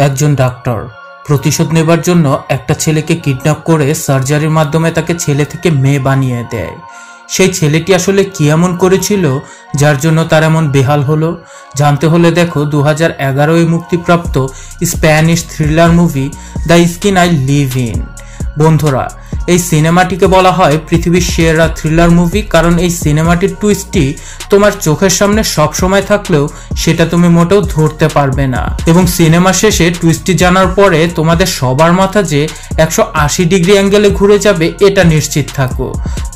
একজন ডাক্তার প্রতিশোধ নেবার জন্য একটা ছেলেকে কিডন্যাপ করে সার্জারির মাধ্যমে তাকে ছেলে থেকে মেয়ে বানিয়ে দেয়। সেই ছেলেটি আসলে কি এমন করেছিল যার জন্য তার এমন বেহাল হলো? জানতে হলে দেখো 2011 মুক্তিপ্রাপ্ত Spanish thriller movie the skin I live in. বন্ধুরা, এই সিনেমাটিকে বলা হয় পৃথিবীর সেরা থ্রিলার মুভি, কারণ এই সিনেমাটির টুইস্টটি তোমার চোখের সামনে সব সময় থাকলেও সেটা তুমি মোটেও ধরতে পারবে না, এবং সিনেমা শেষে টুইস্টটি জানার পরে তোমাদের সবার মাথা যে 180 ডিগ্রি অ্যাঙ্গেলে ঘুরে যাবে এটা নিশ্চিত থাকো।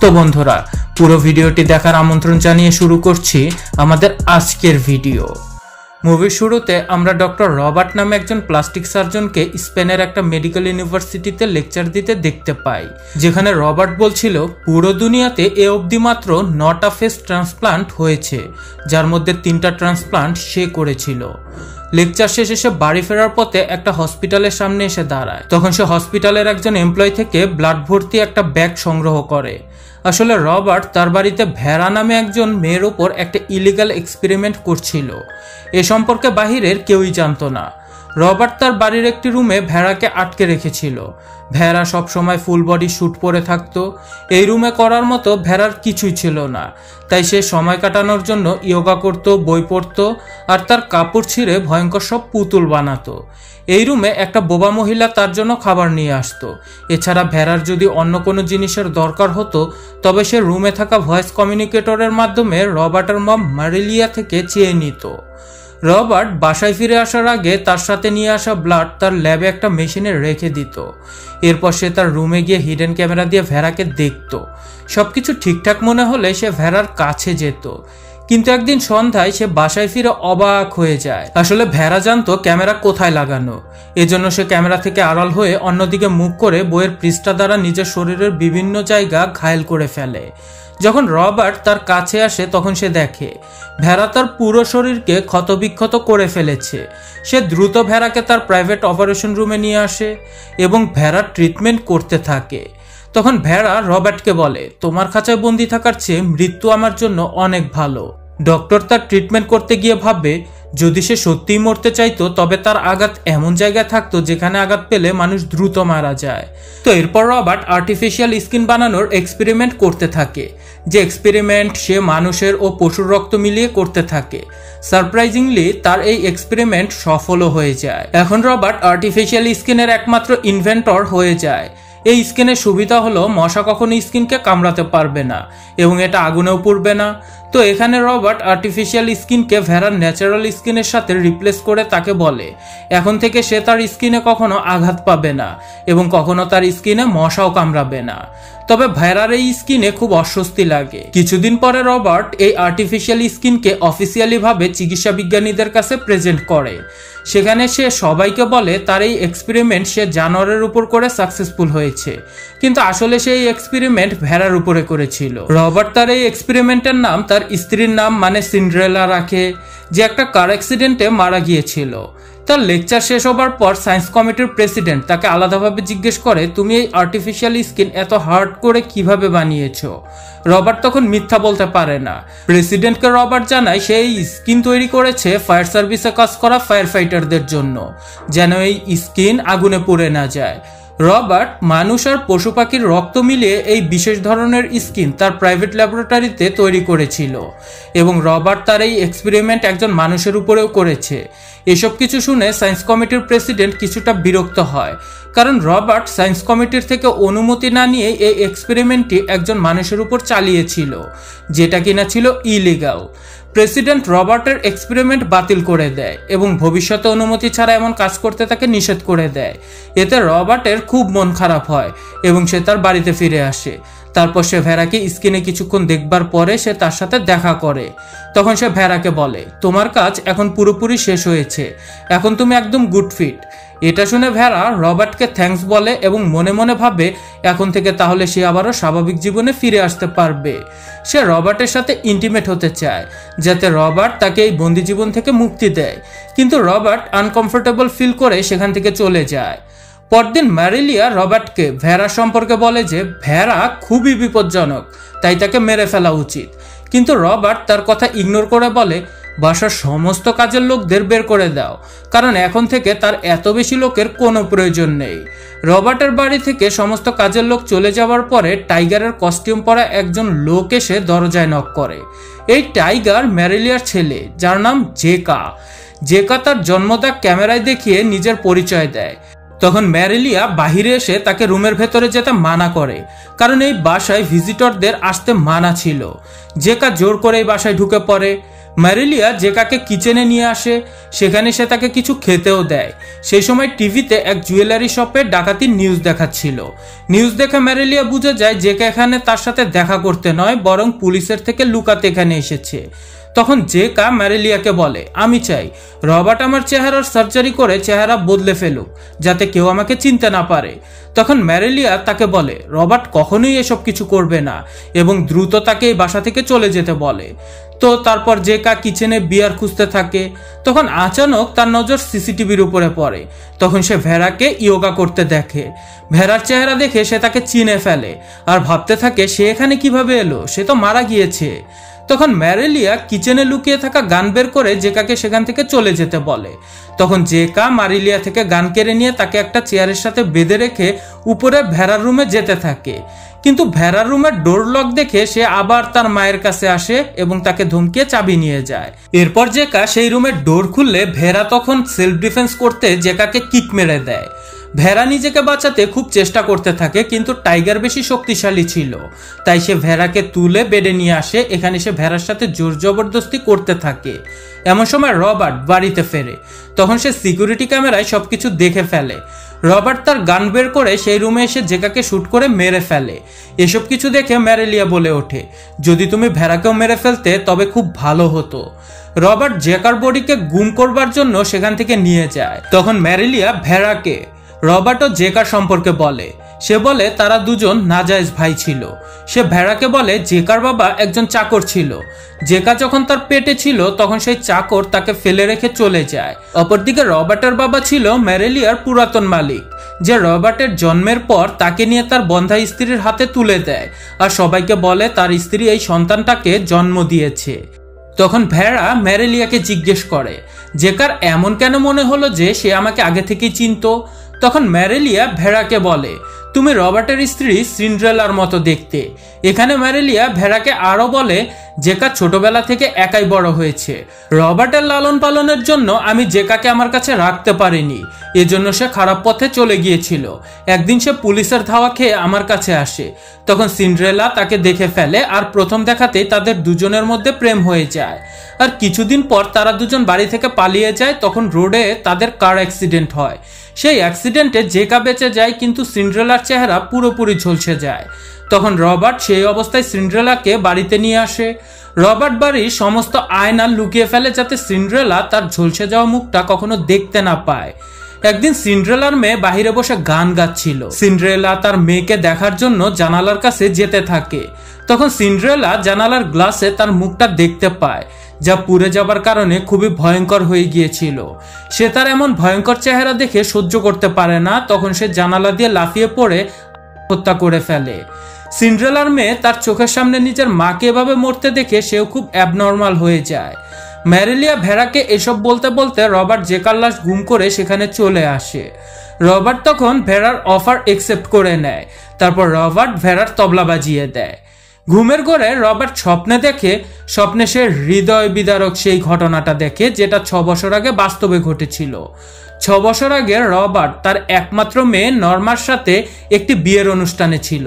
তো বন্ধুরা, পুরো ভিডিওটি দেখার আমন্ত্রণ জানিয়ে শুরু করছি আমাদের আজকের ভিডিও। মুভির শুরুতে আমরা ডক্টর রবার্ট নামে একজন প্লাস্টিক সার্জনকে স্পেনের একটা মেডিকেল ইউনিভার্সিটিতে লেকচার দিতে দেখতে পাই, যেখানে রবার্ট বলছিল পুরো দুনিয়াতে এ অবধি মাত্র 9টা ফেস ট্রান্সপ্লান্ট হয়েছে, যার মধ্যে 3টা ট্রান্সপ্লান্ট সে করেছিল। লেকচার শেষে সে বাড়ি ফেরার পথে একটা হসপিটালের সামনে এসে দাঁড়ায়। তখন সে হসপিটালের একজন এমপ্লয়ি থেকে ব্লাড ভর্তি একটা ব্যাগ সংগ্রহ করে। আসলে রবার্ট তার বাড়িতে ভেড়া নামে একজন মেয়ের ওপর একটা ইলিগাল এক্সপেরিমেন্ট করছিল। এ সম্পর্কে বাহিরের কেউই জানতো না। রবার্ট তার বাড়ির একটি রুমে ভেড়াকে আটকে রেখেছিল। ভেড়া সবসময় ফুল বডি স্যুট পরে থাকতো। এই রুমে করার মতো ভেড়ার কিছুই ছিল না, তাই সে সময় কাটানোর জন্য ইয়োগা করত, বই পড়তো, আর তার কাপড় ছিঁড়ে ভয়ঙ্কর সব পুতুল বানাতো। এই রুমে একটা বোবা মহিলা তার জন্য খাবার নিয়ে আসতো। এছাড়া ভেড়ার যদি অন্য কোনো জিনিসের দরকার হতো তবে সে রুমে থাকা ভয়েস কমিউনিকেটরের মাধ্যমে রবার্টের মম মারিলিয়া থেকে চেয়ে নিত। রবার্ট বাসায় ফিরে আসার আগে তার সাথে নিয়ে আসা ব্লাড তার ল্যাবে একটা মেশিনে রেখে দিত। এরপর সে তার রুমে গিয়ে হিডেন ক্যামেরা দিয়ে ভেড়াকে দেখত। সবকিছু ঠিকঠাক মনে হলে সে ভেড়ার কাছে যেত, কিন্তু একদিন সন্ধ্যায় সে বাসায় ফিরে অবাক হয়ে যায়। আসলে ভেড়া জানতো ক্যামেরা কোথায় লাগানো, এজন্য সে ক্যামেরা থেকে আড়াল হয়ে অন্যদিকে মুখ করে বইয়ের পৃষ্ঠা দ্বারা নিজের শরীরের বিভিন্ন জায়গা ঘায়েল করে ফেলে। যখন রবার্ট তার কাছে আসে তখন সে দেখে ভেড়া তার পুরো শরীরকে ক্ষতবিক্ষত করে ফেলেছে। সে দ্রুত ভেড়াকে তার প্রাইভেট অপারেশন রুমে নিয়ে আসে এবং ভেড়ার ট্রিটমেন্ট করতে থাকে। তখন ভেড়া রবার্টকে বলে, তোমার খাঁচায় বন্দি থাকার চেয়ে মৃত্যু আমার জন্য অনেক ভালো। ডক্টর তার ট্রিটমেন্ট করতে গিয়ে ভাববে যদি সে সত্যিই মরতে চাইতো তবে তার আঘাত এমন জায়গায় থাকতো যেখানে আঘাত পেলে মানুষ দ্রুত মারা যায়। তো এরপর রবার্ট আর্টিফিশিয়াল স্কিন বানানোর এক্সপেরিমেন্ট করতে থাকে, যে এক্সপেরিমেন্ট সে মানুষের ও পশুর রক্ত মিলিয়ে করতে থাকে। সারপ্রাইজিংলি তার এই এক্সপেরিমেন্ট সফলও হয়ে যায়। এখন রবার্ট আর্টিফিশিয়াল স্কিনের একমাত্র ইনভেন্টর হয়ে যায়। এই স্কিনের সুবিধা হলো মশা কখনো স্কিনকে কামড়াতে পারবে না এবং এটা আগুনেও পুড়বে না। তো এখানে রবার্ট আর্টিফিশিয়াল স্কিনকে ভেড়ার ন্যাচারাল স্কিনের সাথে রিপ্লেস করে তাকে বলে এখন থেকে সে তার স্কিনে কখনো আঘাত পাবে না এবং কখনো তার স্কিনে মশাও কামড়াবে না। তবে ভেড়ার এই স্কিনে খুব অস্বস্তি লাগে। কিছুদিন পরে রবার্ট এই আর্টিফিশিয়াল স্কিনকে অফিসিয়ালি ভাবে চিকিৎসা বিজ্ঞানীদের কাছে প্রেজেন্ট করে। সেখানে সে সবাইকে বলে তার এই এক্সপেরিমেন্ট সে জানোয়ারের উপর করে সাকসেসফুল হয়েছে, কিন্তু আসলে সে এই এক্সপেরিমেন্ট ভেড়ার উপরে করেছিল। রবার্ট তার এই এক্সপেরিমেন্টের নাম তার স্ত্রীর নাম মানে সিন্ড্রেলা রাখে, যে একটা কার অ্যাক্সিডেন্টে মারা গিয়েছিল। তার লেকচার শেষ হবার পর সায়েন্স কমিটির প্রেসিডেন্ট তাকে আলাদাভাবে জিজ্ঞেস করে তুমি এই আর্টিফিশিয়াল স্কিন এত হার্ড করে কিভাবে বানিয়েছো? রবার্ট তখন মিথ্যা বলতে পারে না। প্রেসিডেন্টকে রবার্ট জানায় সে এই স্কিন তৈরি করেছে ফায়ার সার্ভিসে কাজ করা ফায়ার ফাইটারদের জন্য, যেন এই স্কিন আগুনে পুড়ে না যায়। রবার্ট মানুষ আর পশু পাখির রক্ত মিলিয়ে এই বিশেষ ধরনের স্কিন তার প্রাইভেট ল্যাবরেটরিতে তৈরি করেছিল এবং রবার্ট তার এই এক্সপেরিমেন্ট একজন মানুষের উপরেও করেছে। এসব কিছু শুনে সায়েন্স কমিটির প্রেসিডেন্ট কিছুটা বিরক্ত হয়, কারণ রবার্ট সায়েন্স কমিটির থেকে অনুমতি না নিয়ে এই এক্সপেরিমেন্টটি একজন মানুষের উপর চালিয়েছিল, যেটা কিনা ছিল ইলিগাল। প্রেসিডেন্ট রবার্টের এক্সপেরিমেন্ট বাতিল করে দেয় এবং ভবিষ্যতে অনুমতি ছাড়া এমন কাজ করতে তাকে নিষেধ করে দেয়। এতে রবার্টের খুব মন খারাপ হয় এবং সে তার বাড়িতে ফিরে আসে। তারপর সে ভেড়াকে স্কিনে কিছুক্ষণ দেখবার পরে সে তার সাথে দেখা করে। তখন সে ভেড়াকে বলে তোমার কাজ এখন পুরোপুরি শেষ হয়েছে, এখন তুমি একদম গুড ফিট। এটা শুনে ভেড়া রবার্টকে থ্যাঙ্কস বলে এবং মনে মনে ভাবে এখন থেকে তাহলে সে আবারও স্বাভাবিক জীবনে ফিরে আসতে পারবে। সে রবার্টের সাথে ইন্টিমেট হতে চায় যাতে রবার্ট তাকে এই বন্দি জীবন থেকে মুক্তি দেয়, কিন্তু রবার্ট আনকমফোর্টেবল ফিল করে সেখান থেকে চলে যায়। পরদিন ম্যারিলিয়া রবার্টকে ভেড়া সম্পর্কে বলে যে ভেড়া খুবই বিপজ্জনক, তাই তাকে মেরে ফেলা উচিত। কিন্তু রবার্ট তার কথা ইগনোর করে বলে বাসার সমস্ত কাজের লোকদের বের করে দাও, কারণ এখন থেকে তার এত বেশি লোকের কোনো প্রয়োজন নেই। রবার্টের বাড়ি থেকে সমস্ত কাজের লোক চলে যাওয়ার পরে টাইগারের কস্টিউম পরা একজন লোক এসে দরজায় নক করে। এই টাইগার ম্যারেলিয়ার ছেলে, যার নাম জেকা। জেকা তার জন্মদাগ ক্যামেরায় দেখিয়ে নিজের পরিচয় দেয়। তখন ম্যারেলিয়া বাহিরে এসে তাকে রুমের ভেতরে যেতে মানা করে, কারণ এই বাসায় ভিজিটরদের আসতে মানা ছিল। জেকা জোর করে এই বাসায় ঢুকে পড়ে। ম্যারেলিয়া জেকাকে কিচেনে নিয়ে আসে, সেখানে সে তাকে কিছু খেতেও দেয়। সেই সময় টিভিতে এক জুয়েলারি শপে ডাকাতির নিউজ দেখাচ্ছিল। নিউজ দেখে ম্যারেলিয়া বুঝে যায় জেকা এখানে তার সাথে দেখা করতে নয়, বরং পুলিশের থেকে লুকাতে এখানে এসেছে। তখন জেকা ম্যারেলিয়াকে বলে, আমি চাই রবার্ট আমার চেহারার সার্জারি করে চেহারা বদলে ফেলুক, যাতে কেউ আমাকে চিনতে না পারে। তখন ম্যারেলিয়া তাকে বলে রবার্ট কখনোই এসব কিছু করবে না এবং দ্রুত তাকে এই বাসা থেকে চলে যেতে বলে। তো তারপর জেকা কিচেনে বিয়ার খুঁজতে থাকে। তখন আচানক তার নজর সিসিটিভির উপরে পড়ে। তখন সে ভেড়াকে ইয়োগা করতে দেখে। ভেড়ার চেহারা দেখে সে তাকে চিনে ফেলে আর ভাবতে থাকে সে এখানে কিভাবে এলো, সে তো মারা গিয়েছে। তখন ম্যারেলিয়া কিচেনে লুকিয়ে থাকা গান বের করে জেকাকে সেখান থেকে চলে যেতে বলে। তখন জেকা ম্যারেলিয়া থেকে গান কেড়ে নিয়ে তাকে একটা চেয়ারের সাথে বেঁধে রেখে উপরে ভেড়ার রুমে যেতে থাকে। কিন্তু ভেড়ার রুমের ডোর লক দেখে সে আবার তার মায়ের কাছে আসে এবং তাকে ধমকিয়ে চাবি নিয়ে যায়। এরপর জেকা সেই রুমের ডোর খুললে ভেড়া তখন সেলফ ডিফেন্স করতে জেকাকে কিক মেরে দেয়। ভেড়া নিজেকে বাঁচাতে খুব চেষ্টা করতে থাকে, কিন্তু টাইগার বেশি শক্তিশালী ছিল, তাই সে ভেড়াকে তুলে বেডে নিয়ে আসে। এখানে সে ভেড়ার সাথে জোর জবরদস্তি করতে থাকে। এমন সময় রবার্ট বাড়িতে ফেরে। তখন সে সিকিউরিটি ক্যামেরায় সবকিছু দেখে ফেলে। রবার্ট তার গান বের করে সেই রুমে এসে জেকাকে শুট করে মেরে ফেলে। এসব কিছু দেখে ম্যারেলিয়া বলে ওঠে, যদি তুমি ভেড়াকেও মেরে ফেলতে তবে খুব ভালো হতো। রবার্ট জেকার বডিকে গুম করবার জন্য সেখান থেকে নিয়ে যায়। তখন ম্যারেলিয়া ভেড়াকে রবার্ট ও জেকার সম্পর্কে বলে। সে বলে তারা দুজন নাজায়েজ ভাই ছিল। সে ভেড়াকে বলে জেকার বাবা একজন চাকর ছিল। জেকা যখন তার পেটে ছিল তখন সেই চাকর তাকে ফেলে রেখে চলে যায়। অপরদিকে রবার্টের বাবা ছিল ম্যারেলিয়ার পুরাতন মালিক, যে রবার্টের জন্মের পর তাকে নিয়ে তার বন্ধা স্ত্রীর হাতে তুলে দেয় আর সবাইকে বলে তার স্ত্রী এই সন্তানটাকে জন্ম দিয়েছে। তখন ভেড়া ম্যারেলিয়াকে জিজ্ঞেস করে জেকার এমন কেন মনে হলো যে সে আমাকে আগে থেকেই চিনত। তখন ম্যারেলিয়া ভেড়াকে বলে, তুমি রবার্টের স্ত্রী সিন্ড্রেলার মতো দেখতে। এখানে ম্যারেলিয়া ভেড়াকে আরো বলে জেকা ছোটবেলা থেকে একাই বড় হয়েছে। রবার্টের লালন পালনের জন্য আমি জেকাকে আমার কাছে রাখতে পারিনি, এজন্য সে খারাপ পথে চলে গিয়েছিল। একদিন সে পুলিশের ধাওয়া খেয়ে আমার কাছে আসে। তখন সিন্ড্রেলা তাকে দেখে ফেলে আর প্রথম দেখাতেই তাদের দুজনের মধ্যে প্রেম হয়ে যায়। আর কিছুদিন পর তারা দুজন বাড়ি থেকে পালিয়ে যায়। তখন রোডে তাদের কার অ্যাক্সিডেন্ট হয়। সেই অ্যাক্সিডেন্টে জেকা বেঁচে যায়, কিন্তু সিন্ড্রেলার চেহারা পুরোপুরি ঝলসে যায়। তখন রবার্ট সেই অবস্থায় সিন্ড্রেলাকে বাড়িতে নিয়ে আসে। রবার্ট বাড়ির সমস্ত আয়না লুকিয়ে ফেলে যাতে সিন্ড্রেলা তার ঝলসে যাওয়া মুখটা কখনো দেখতে না পায়। একদিন সিন্ড্রেলার মেয়ে বাহিরে বসে গান গাচ্ছিল। সিন্ড্রেলা তার মেয়েকে দেখার জন্য জানালার কাছে যেতে থাকে। তখন সিন্ড্রেলা জানালার গ্লাসে তার মুখটা দেখতে পায়, যা পুড়ে যাবার কারণে খুবই ভয়ঙ্কর হয়ে গিয়েছিল। সে তার এমন ভয়ঙ্কর চেহারা দেখে সহ্য করতে পারে না। তখন সে জানালা দিয়ে লাফিয়ে পড়ে হত্যা করে ফেলে। সিন্ড্রেলার মেয়ে তার চোখের সামনে নিজের মাকে এভাবে মরতে দেখে সেও খুব অ্যাবনর্মাল হয়ে যায়। ম্যারেলিয়া ভেড়াকে এসব বলতে বলতে রবার্ট জেকার লাশ গুম করে সেখানে চলে আসে। রবার্ট তখন ভেড়ার অফার একসেপ্ট করে নেয়। তারপর রবার্ট ভেড়ার তবলা বাজিয়ে দেয়। ঘুমের ঘরে রবার্ট স্বপ্নে দেখে, স্বপ্নে সে হৃদয় বিদারক সেই ঘটনাটা দেখে যেটা 6 বছর আগে বাস্তবে ঘটেছিল। 6 বছর আগে রবার্ট তার একমাত্র মেয়ে নর্মার সাথে একটি বিয়ের অনুষ্ঠানে ছিল,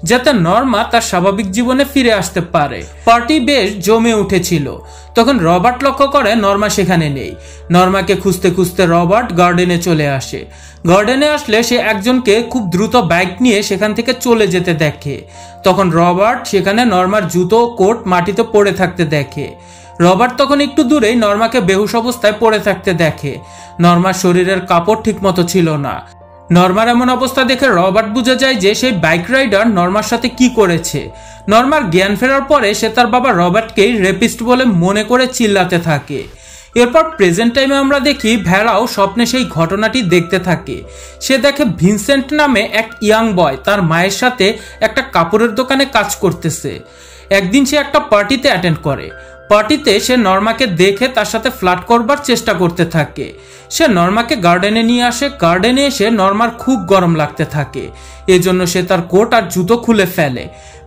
যাতে নর্মা তার স্বাভাবিক জীবনে ফিরে আসতে পারে। পার্টি বেশ জমে উঠেছিল। তখন রবার্ট লক্ষ্য করে নর্মা সেখানে নেই। নর্মাকে খুঁজতে খুঁজতে রবার্ট গার্ডেনে চলে আসে। গার্ডেনে আসলে সে একজনকে খুব দ্রুত বাইক নিয়ে সেখান থেকে চলে যেতে দেখে। তখন রবার্ট সেখানে নর্মার জুতো কোট মাটিতে পড়ে থাকতে দেখে। রবার্ট তখন একটু দূরেই নর্মাকে বেহুশ অবস্থায় পড়ে থাকতে দেখে। নর্মার শরীরের কাপড় ঠিক মতো ছিল না। নর্মার এমন অবস্থা দেখে রবার্ট বুঝে যায় যে সেই বাইক রাইডার নর্মার সাথে কি করেছে। নর্মার জ্ঞান ফেরার পরে সে তার বাবা রবার্টকেই রেপিস্ট বলে মনে করে চিল্লাতে থাকে। এরপর প্রেজেন্ট টাইমে আমরা দেখি ভেড়াও স্বপ্নে সেই ঘটনাটি দেখতে থাকে। সে দেখে ভিনসেন্ট নামে এক ইয়াং বয় তার মায়ের সাথে একটা কাপড়ের দোকানে কাজ করতেছে। একদিন সে একটা পার্টিতে অ্যাটেন্ড করে। পার্টিতে সে নর্মাকে দেখে তার সাথে ফ্লার্ট করবার চেষ্টা করতে থাকে। সে নর্মাকে গার্ডেনে নিয়ে আসে। গার্ডেনে এসে নর্মার খুব গরম লাগতে থাকে, এজন্য সে তার কোট আর জুতো খুলে ফেলে।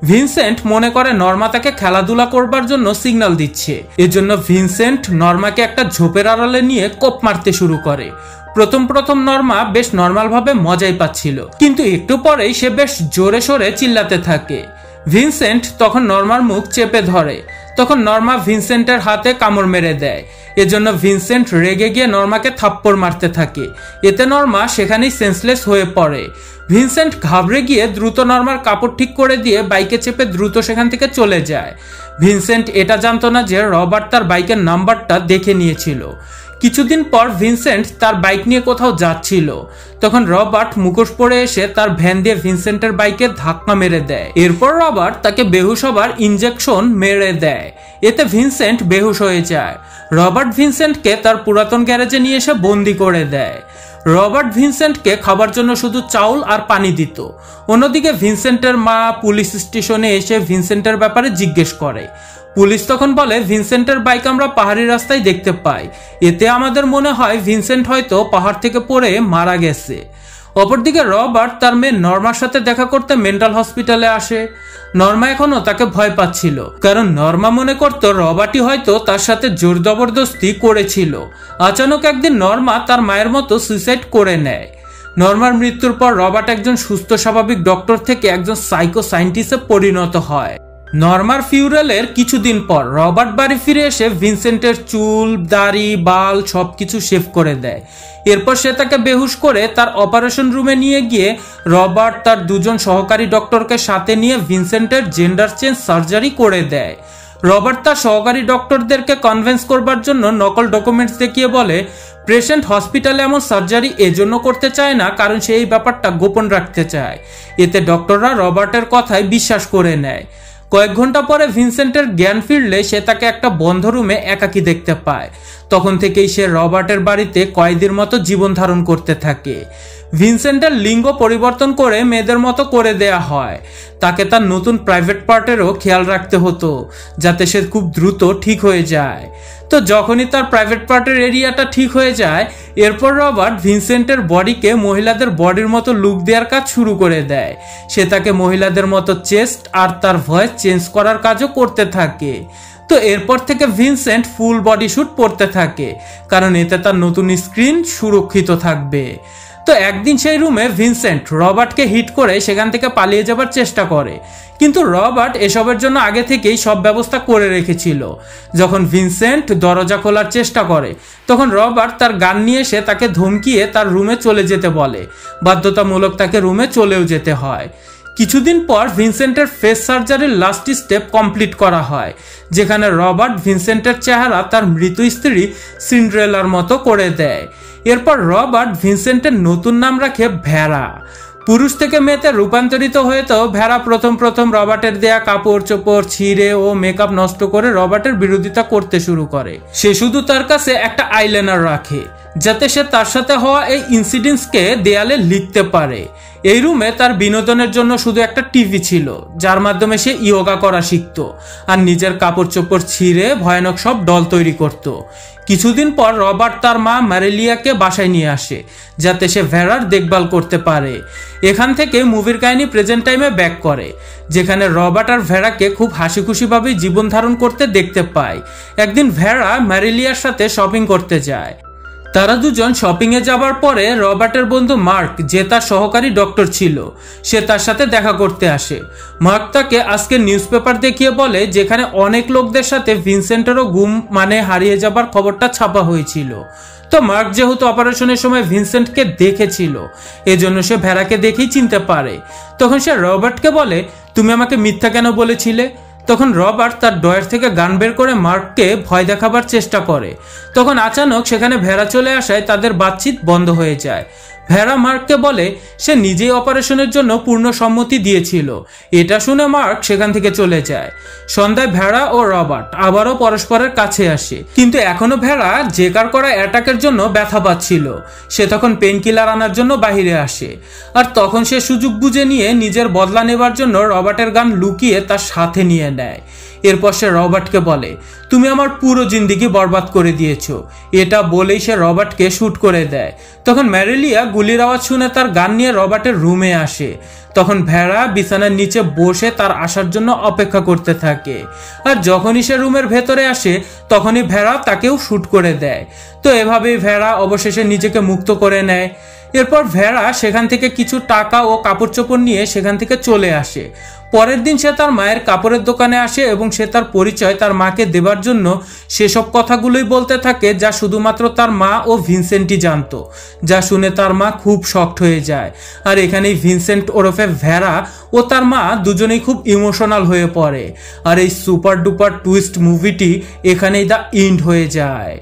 ভিনসেন্ট মনে করে নর্মা তাকে খেলাধুলা করবার জন্য সিগন্যাল দিচ্ছে, এজন্য ভিনসেন্ট নর্মাকে একটা ঝোপের আড়ালে নিয়ে কোপ মারতে শুরু করে। প্রথম নর্মা বেশ নর্মাল ভাবে মজাই পাচ্ছিল, কিন্তু একটু পরেই সে বেশ জোরে সোরে চিল্লাতে থাকে। ভিনসেন্ট তখন নর্মার মুখ চেপে ধরে। তখন নর্মা ভিনসেন্টের হাতে কামড় মেরে দেয়। এজন্য ভিনসেন্ট রেগে গিয়ে নর্মাকে থাপ্পড় মারতে থাকে। এতে নর্মা সেখানেই সেন্সলেস হয়ে পড়ে। ভিনসেন্ট ঘাবড়ে গিয়ে দ্রুত নর্মার কাপড় ঠিক করে দিয়ে বাইকে চেপে দ্রুত সেখান থেকে চলে যায়। ভিনসেন্ট এটা জানতো না যে রবার্ট তার বাইকের নাম্বারটা দেখে নিয়েছিল। কিছুদিন পর ভিনসেন্ট তার বাইক নিয়ে কোথাও যাচ্ছিল, তখন রবার্ট মুখোশ পরে এসে তার ভ্যান দিয়ে ভিনসেন্টের বাইকে ধাক্কা মেরে দেয়। এরপর রবার্ট তাকে বেহুশ হবার ইনজেকশন মেরে দেয়। এতে ভিনসেন্ট বেহুশ হয়ে যায়। রবার্ট ভিনসেন্টকে তার পুরাতন গ্যারেজে নিয়ে এসে বন্দি করে দেয়। রবার্ট ভিনসেন্টকে খাবার জন্য শুধু চাউল আর পানি দিত। অন্যদিকে ভিনসেন্টের মা পুলিশ স্টেশনে এসে ভিনসেন্টের ব্যাপারে জিজ্ঞেস করে। পুলিশ তখন বলে, ভিনসেন্টের বাইক আমরা পাহাড়ি রাস্তায় দেখতে পাই, এতে আমাদের মনে হয় ভিনসেন্ট হয়তো পাহাড় থেকে পড়ে মারা গেছে। অপরদিকে রবার্ট তার মেয়ে নর্মার সাথে দেখা করতে মেন্টাল হসপিটালে আসে। নর্মা এখনো তাকে ভয় পাচ্ছিল, কারণ নর্মা মনে করত রবার্টই হয়তো তার সাথে জোর জবরদস্তি করেছিল। আচানক একদিন নর্মা তার মায়ের মতো সুইসাইড করে নেয়। নর্মার মৃত্যুর পর রবার্ট একজন সুস্থ স্বাভাবিক ডক্টর থেকে একজন সাইকো সায়েন্টিস্টে পরিণত হয়। নর্মার ফিউরালের কিছুদিন পর রবার্ট বাড়ি ফিরে এসে ভিনসেন্টের চুল, দাড়ি, বাল সবকিছু শেভ করে দেয়। এরপর সে তাকে বেহুশ করে তার অপারেশন রুমে নিয়ে গিয়ে রবার্ট তার দুজন সহকারী ডক্টরকে সাথে নিয়ে ভিনসেন্টের জেন্ডার চেঞ্জ সার্জারি করে দেয়। রবার্ট তার সহকারী ডক্টরদেরকে কনভিন্স করবার জন্য নকল ডকুমেন্টস দেখিয়ে বলে, পেশেন্ট হসপিটালে এমন সার্জারি এজন্য করতে চায় না কারণ সে এই ব্যাপারটা গোপন রাখতে চায়। এতে ডক্টররা রবার্টের কথায় বিশ্বাস করে নেয়। কয়েক ঘন্টা পরে ভিনসেন্টের জ্ঞান ফিরলে সে তাকে একটা বন্ধ রুমে একাকী দেখতে পায়। তখন থেকেই সে রবার্টের বাড়িতে কয়েদির মতো জীবন ধারণ করতে থাকে। ভিনসেন্টের লিঙ্গ পরিবর্তন করে মেয়েদের মতো করে দেয়া হয়। তাকে তার নতুন প্রাইভেট পার্টেরও খেয়াল রাখতে হতো, যাতে সে খুব দ্রুত ঠিক হয়ে যায়। তো যখনই তার প্রাইভেট পার্টের এরিয়াটা ঠিক হয়ে যায়, এরপর রবার্ট ভিনসেন্টের বডিকে মহিলাদের বডির মতো লুক দেওয়ার কাজ শুরু করে দেয়। সে তাকে মহিলাদের মতো চেস্ট আর তার ভয়েস চেঞ্জ করার কাজও করতে থাকে। তো এরপর থেকে ভিনসেন্ট ফুল বডি স্যুট পরতে থাকে, কারণ এতে তার নতুন স্ক্রিন সুরক্ষিত থাকবে। তো একদিন সেই রুমে ভিনসেন্ট রবার্টকে হিট করে সেখান থেকে পালিয়ে যাবার চেষ্টা করে, কিন্তু রবার্ট এসবের জন্য আগে থেকেই সব ব্যবস্থা করে রেখেছিল। যখন ভিনসেন্ট দরজা খোলার চেষ্টা করে, তখন রবার্ট তার গান নিয়ে এসে তাকে ধমকিয়ে তার রুমে চলে যেতে বলে। বাধ্যতামূলক তাকে রুমে চলেও যেতে হয়। কিছুদিন পর ভিনসেন্টের ফেস সার্জারির লাস্ট স্টেপ কমপ্লিট করা হয়, যেখানে রবার্ট ভিনসেন্টের চেহারা তার মৃত স্ত্রী সিন্ড্রেলার মতো করে দেয়। এরপর রবার্ট ভিনসেন্টের নতুন নাম রাখে ভেরা। পুরুষ থেকে মেয়েতে রূপান্তরিত হয়েও ভেরা প্রথম রবার্টের দেয়া কাপড় চোপড় ছিঁড়ে ও মেকআপ নষ্ট করে রবার্টের বিরোধিতা করতে শুরু করে। সে শুধু তার কাছে একটা আইলাইনার রাখে, যাতে সে তার সাথে হওয়া এই ইনসিডেন্টসকে দেয়ালে লিখতে পারে। এই রুমে তার বিনোদনের জন্য শুধু একটা টিভি ছিল, যার মাধ্যমে সে ইয়োগা করা শিখত আর নিজের কাপড় চোপড় ছিঁড়ে ভয়ানক সব ডল তৈরি করত। কিছুদিন পর রবার্ট তার মা ম্যারেলিয়াকে বাসায় নিয়ে আসে, যাতে সে ভেরার দেখভাল করতে পারে। এখান থেকে মুভির কাহিনী প্রেজেন্ট টাইমে ব্যাক করে, যেখানে রবার্ট আর ভেরাকে খুব হাসি খুশিভাবে জীবন ধারণ করতে দেখতে পায়। একদিন ভেরা ম্যারেলিয়ার সাথে শপিং করতে যায়। তারা দুজন শপিং এ যাবার পরে রবার্টের বন্ধু মার্ক, যে তার সহকারী ডক্টর ছিল, সে তার সাথে দেখা করতে আসে। মার্ক তাকে আজকে নিউজ পেপার দেখিয়ে বলে যেখানে অনেক লোকদের সাথে ভিনসেন্টেরও গুম মানে হারিয়ে যাবার খবরটা ছাপা হয়েছিল। তো মার্ক যেহেতু অপারেশনের সময় ভিনসেন্টকে দেখেছিল, এজন্য সে ভেরাকে দেখেই চিনতে পারে। তখন সে রবার্টকে বলে, তুমি আমাকে মিথ্যা কেন বলেছিলে? তখন রবার্ট তার ড্রয়ার থেকে গান বের করে মার্ককে ভয় দেখাবার চেষ্টা করে। তখন আচানক সেখানে ভেরা চলে আসায় তাদের বাতচিত বন্ধ হয়ে যায়। ভেরা মার্ককে বলে সে নিজেই অপারেশনের জন্য পূর্ণ সম্মতি দিয়েছিল। এটা শুনে মার্ক সেখান থেকে চলে যায়। সন্ধ্যায় ভেরা ও রবার্ট আবারও পরস্পরের কাছে আসে, কিন্তু এখনো ভেরা জেকার করা অ্যাটাকের জন্য ব্যথা পাচ্ছিল। সে তখন পেনকিলার আনার জন্য বাহিরে আসে, আর তখন সে সুযোগ বুঝে নিয়ে নিজের বদলা নেবার জন্য রবার্টের গান লুকিয়ে তার সাথে নিয়ে নেয়। এরপর সে রবার্টকে বলে, তুমি আমার পুরো জিন্দেগি বরবাদ করে দিয়েছো। এটা বলেই সে রবার্টকে শুট করে দেয়। তখন ম্যারেলিয়া গুলির আওয়াজ শুনে তার গান নিয়ে রবার্টের রুমে আসে। তখন ভেড়া বিছানার নিচে বসে তার আসার জন্য অপেক্ষা করতে থাকে। আর যখনই সে রুমের ভেতরে আসে তখনই ভেড়া তাকেও শুট করে দেয়। তো এভাবেই ভেড়া অবশেষে নিজেকে মুক্ত করে নেয়। এরপর ভেড়া সেখান থেকে কিছু টাকা ও কাপড় চোপড় নিয়ে সেখান থেকে চলে আসে। পরের দিন সে তার মায়ের কাপড়ের দোকানে আসে এবং সে তার পরিচয় তার মাকে দেবার জন্য সেসব কথাগুলোই বলতে থাকে যা শুধুমাত্র তার মা ও ভিনসেন্টই জানতো, যা শুনে তার মা খুব শকড হয়ে যায়। আর এখানেই ভিনসেন্ট ওরফে ভেড়া ও তার মা দুজনেই খুব ইমোশনাল হয়ে পড়ে। আর এই সুপার ডুপার টুইস্ট মুভিটি এখানেই দ্য এন্ড হয়ে যায়।